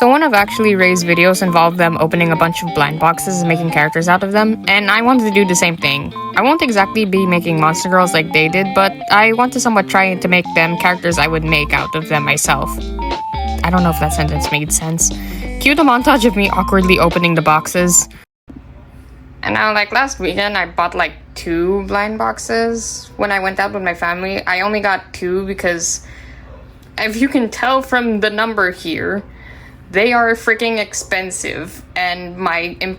So one of Actually Ray's videos involved them opening a bunch of blind boxes and making characters out of them, and I wanted to do the same thing. I won't exactly be making monster girls like they did, but I want to somewhat try to make them characters I would make out of them myself. I don't know if that sentence made sense. Cue the montage of me awkwardly opening the boxes. And now, like last weekend, I bought like 2 blind boxes when I went out with my family. I only got 2 because, if you can tell from the number here, they are freaking expensive, and I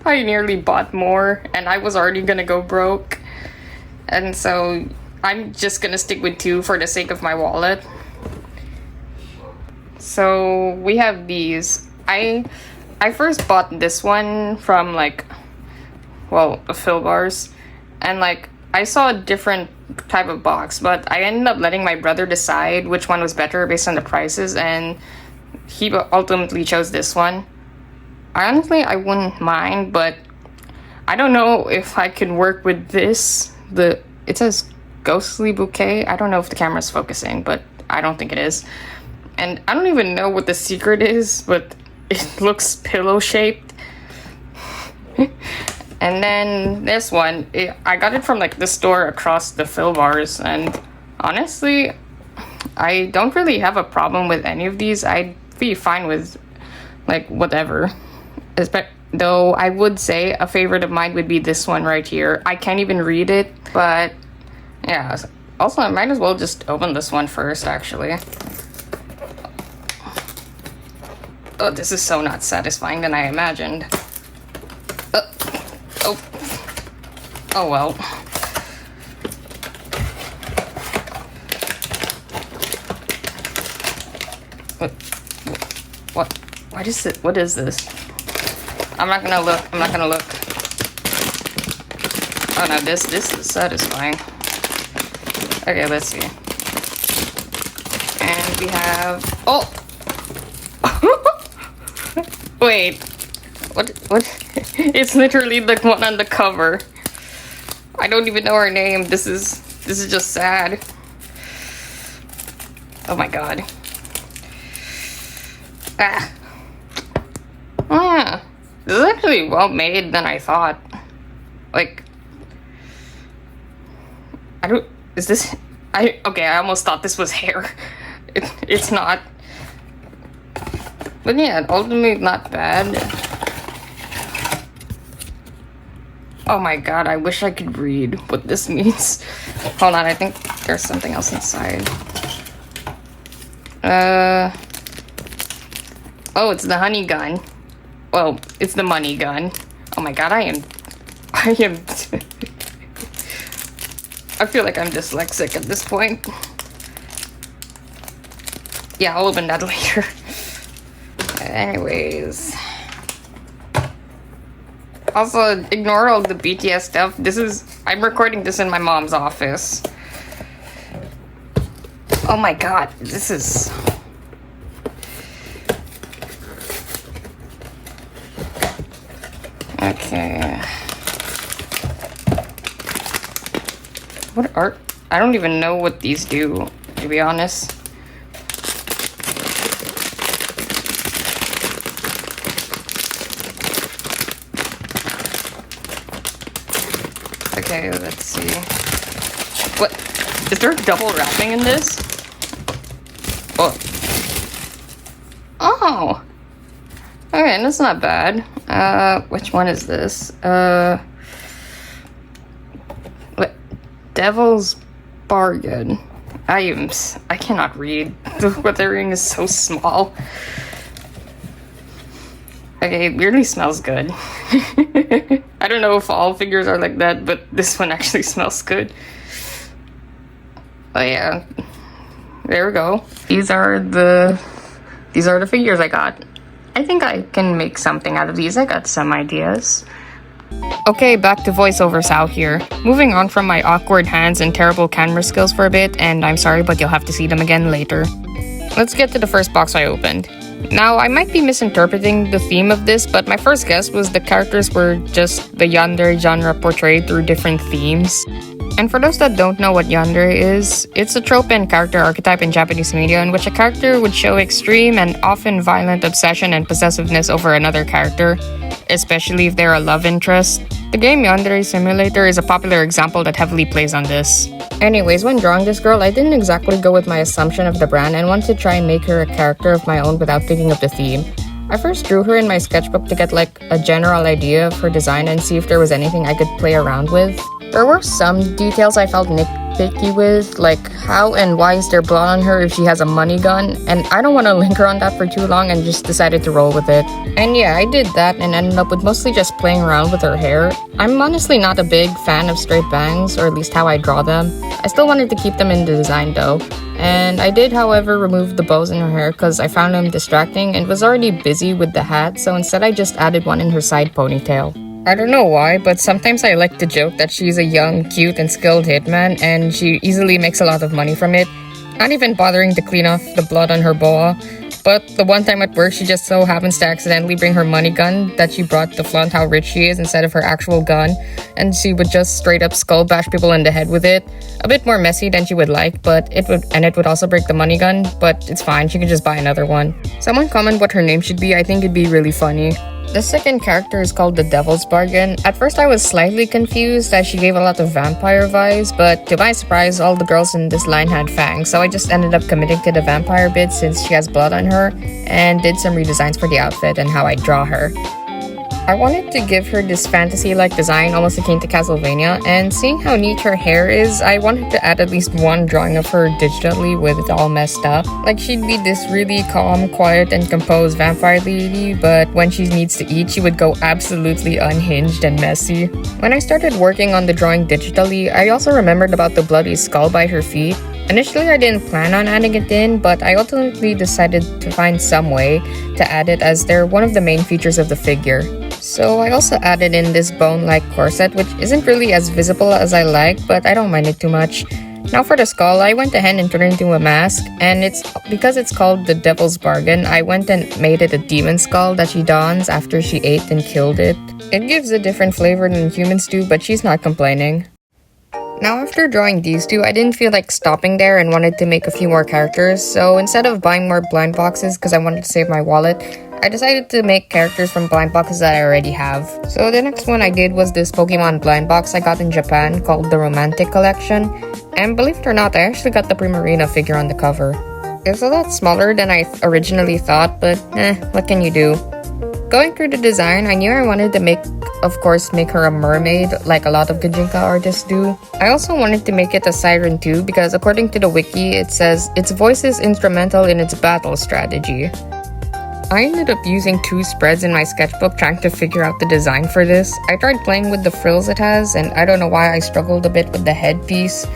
nearly bought more, and I was already gonna go broke. And so I'm just gonna stick with 2 for the sake of my wallet. So we have these. I first bought this one from like, well, Phil Bars, and like I saw a different type of box, but I ended up letting my brother decide which one was better based on the prices, and he ultimately chose this one. Honestly, I wouldn't mind, but I don't know if I could work with this. It says Ghostly Bouquet. I don't know if the camera's focusing, but I don't think it is. And I don't even know what the secret is, but it looks pillow-shaped. And then this one, I got it from like the store across the Phil Bars, and honestly, I don't really have a problem with any of these. I'd be fine with like whatever. Though I would say a favorite of mine would be this one right here. I can't even read it, but yeah. Also, I might as well just open this one first, actually. Oh, this is so not satisfying than I imagined. Oh well. What? What is it? What is this? I'm not gonna look. Oh no, this is satisfying. Okay, let's see. And we have... Oh! Wait. What? It's literally the one on the cover. I don't even know her name. This is just sad. Oh my god. This is actually well made than I thought. Like, okay, I almost thought this was hair. It's not. But yeah, ultimately not bad. Oh my god, I wish I could read what this means. Hold on, I think there's something else inside. Oh, it's the honey gun. Well, it's the money gun. Oh my god, I am I feel like I'm dyslexic at this point. Yeah, I'll open that later. Anyways. Also, ignore all the BTS stuff. I'm recording this in my mom's office. Oh my god, this is... Okay. What art? I don't even know what these do, to be honest. Okay, let's see. What? Is there double wrapping in this? Oh. Oh! Okay, that's not bad. Which one is this? What? Devil's Bargain. I cannot read. The weathering is so small. Okay, it weirdly smells good. I don't know if all figures are like that, but this one actually smells good. Oh yeah. There we go. These are the figures I got. I think I can make something out of these. I got some ideas. Okay, back to voiceover Sal here. Moving on from my awkward hands and terrible camera skills for a bit, and I'm sorry, but you'll have to see them again later. Let's get to the first box I opened. Now, I might be misinterpreting the theme of this, but my first guess was the characters were just the yandere genre portrayed through different themes. And for those that don't know what yandere is, it's a trope and character archetype in Japanese media in which a character would show extreme and often violent obsession and possessiveness over another character, especially if they're a love interest. The game Yandere Simulator is a popular example that heavily plays on this. Anyways, when drawing this girl, I didn't exactly go with my assumption of the brand and wanted to try and make her a character of my own without thinking of the theme. I first drew her in my sketchbook to get like a general idea of her design and see if there was anything I could play around with. There were some details I felt nitpicky with, like how and why is there blood on her if she has a money gun, and I don't want to linger on that for too long and just decided to roll with it. And yeah, I did that and ended up with mostly just playing around with her hair. I'm honestly not a big fan of straight bangs, or at least how I draw them. I still wanted to keep them in the design though. And I did, however, remove the bows in her hair because I found them distracting and was already busy with the hat, so instead I just added one in her side ponytail. I don't know why, but sometimes I like to joke that she's a young, cute, and skilled hitman, and she easily makes a lot of money from it, not even bothering to clean off the blood on her boa. But the one time at work, she just so happens to accidentally bring her money gun that she brought to flaunt how rich she is instead of her actual gun, and she would just straight up skull bash people in the head with it. A bit more messy than she would like, but it would also break the money gun, but it's fine, she can just buy another one. Someone comment what her name should be, I think it'd be really funny. The second character is called the Devil's Bargain. At first I was slightly confused as she gave a lot of vampire vibes, but to my surprise, all the girls in this line had fangs, so I just ended up committing to the vampire bit since she has blood on her, and did some redesigns for the outfit and how I draw her. I wanted to give her this fantasy-like design almost akin to Castlevania, and seeing how neat her hair is, I wanted to add at least one drawing of her digitally with it all messed up. Like she'd be this really calm, quiet, and composed vampire lady, but when she needs to eat, she would go absolutely unhinged and messy. When I started working on the drawing digitally, I also remembered about the bloody skull by her feet. Initially, I didn't plan on adding it in, but I ultimately decided to find some way to add it as they're one of the main features of the figure. So I also added in this bone-like corset, which isn't really as visible as I like, but I don't mind it too much. Now for the skull, I went ahead and turned it into a mask, and it's because it's called the Devil's Bargain, I went and made it a demon skull that she dons after she ate and killed it. It gives a different flavor than humans do, but she's not complaining. Now after drawing these two, I didn't feel like stopping there and wanted to make a few more characters, so instead of buying more blind boxes because I wanted to save my wallet, I decided to make characters from blind boxes that I already have. So the next one I did was this Pokemon blind box I got in Japan called the Romantic Collection, and believe it or not, I actually got the Primarina figure on the cover. It's a lot smaller than I originally thought, but what can you do? Going through the design, I knew I wanted to make her a mermaid like a lot of Gajinka artists do. I also wanted to make it a siren too because according to the wiki, it says its voice is instrumental in its battle strategy. I ended up using 2 spreads in my sketchbook trying to figure out the design for this. I tried playing with the frills it has, and I don't know why I struggled a bit with the headpiece.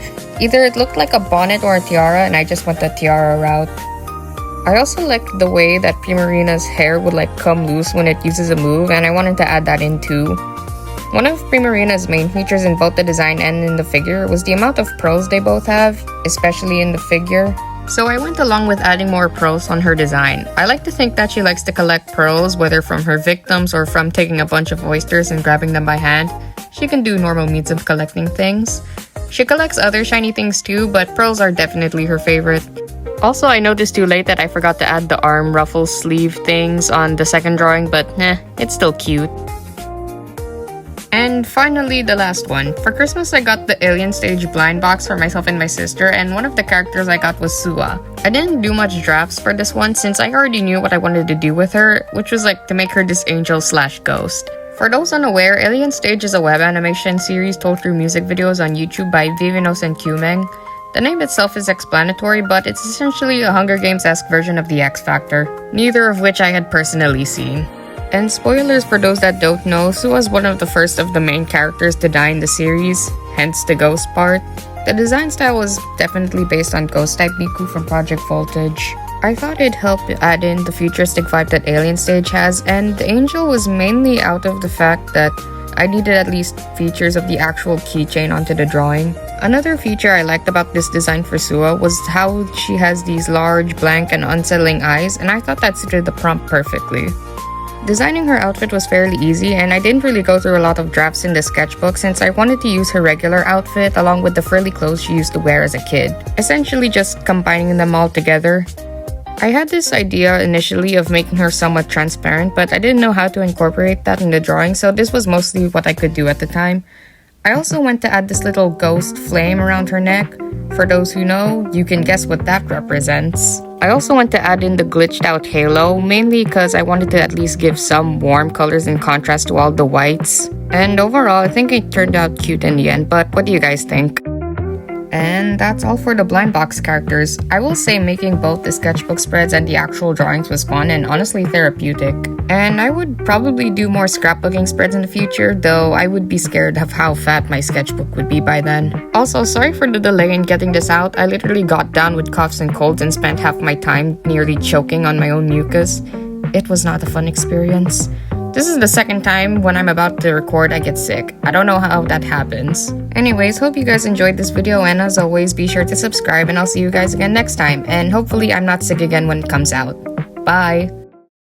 Either it looked like a bonnet or a tiara, and I just went the tiara route. I also liked the way that Primarina's hair would like come loose when it uses a move, and I wanted to add that in too. One of Primarina's main features in both the design and in the figure was the amount of pearls they both have, especially in the figure. So I went along with adding more pearls on her design. I like to think that she likes to collect pearls, whether from her victims or from taking a bunch of oysters and grabbing them by hand. She can do normal means of collecting things. She collects other shiny things too, but pearls are definitely her favorite. Also, I noticed too late that I forgot to add the arm ruffle sleeve things on the second drawing, but it's still cute. And finally, the last one. For Christmas, I got the Alien Stage blind box for myself and my sister, and one of the characters I got was Sua. I didn't do much drafts for this one since I already knew what I wanted to do with her, which was like to make her this angel/ghost. For those unaware, Alien Stage is a web animation series told through music videos on YouTube by Vivinos and Qmeng. The name itself is explanatory, but it's essentially a Hunger Games-esque version of the X Factor, neither of which I had personally seen. And spoilers for those that don't know, Sua was one of the first of the main characters to die in the series, hence the ghost part. The design style was definitely based on Ghost-type Miku from Project Voltage. I thought it'd help add in the futuristic vibe that Alien Stage has, and the angel was mainly out of the fact that I needed at least features of the actual keychain onto the drawing. Another feature I liked about this design for Sua was how she has these large, blank, and unsettling eyes, and I thought that suited the prompt perfectly. Designing her outfit was fairly easy, and I didn't really go through a lot of drafts in the sketchbook since I wanted to use her regular outfit along with the frilly clothes she used to wear as a kid, essentially just combining them all together. I had this idea initially of making her somewhat transparent, but I didn't know how to incorporate that in the drawing, so this was mostly what I could do at the time. I also went to add this little ghost flame around her neck. For those who know, you can guess what that represents. I also went to add in the glitched out halo, mainly because I wanted to at least give some warm colors in contrast to all the whites. And overall, I think it turned out cute in the end, but what do you guys think? And that's all for the blind box characters. I will say making both the sketchbook spreads and the actual drawings was fun and honestly therapeutic. And I would probably do more scrapbooking spreads in the future, though I would be scared of how fat my sketchbook would be by then. Also, sorry for the delay in getting this out. I literally got down with coughs and colds and spent half my time nearly choking on my own mucus. It was not a fun experience. This is the second time when I'm about to record I get sick. I don't know how that happens. Anyways, hope you guys enjoyed this video, and as always, be sure to subscribe and I'll see you guys again next time. And hopefully I'm not sick again when it comes out. Bye!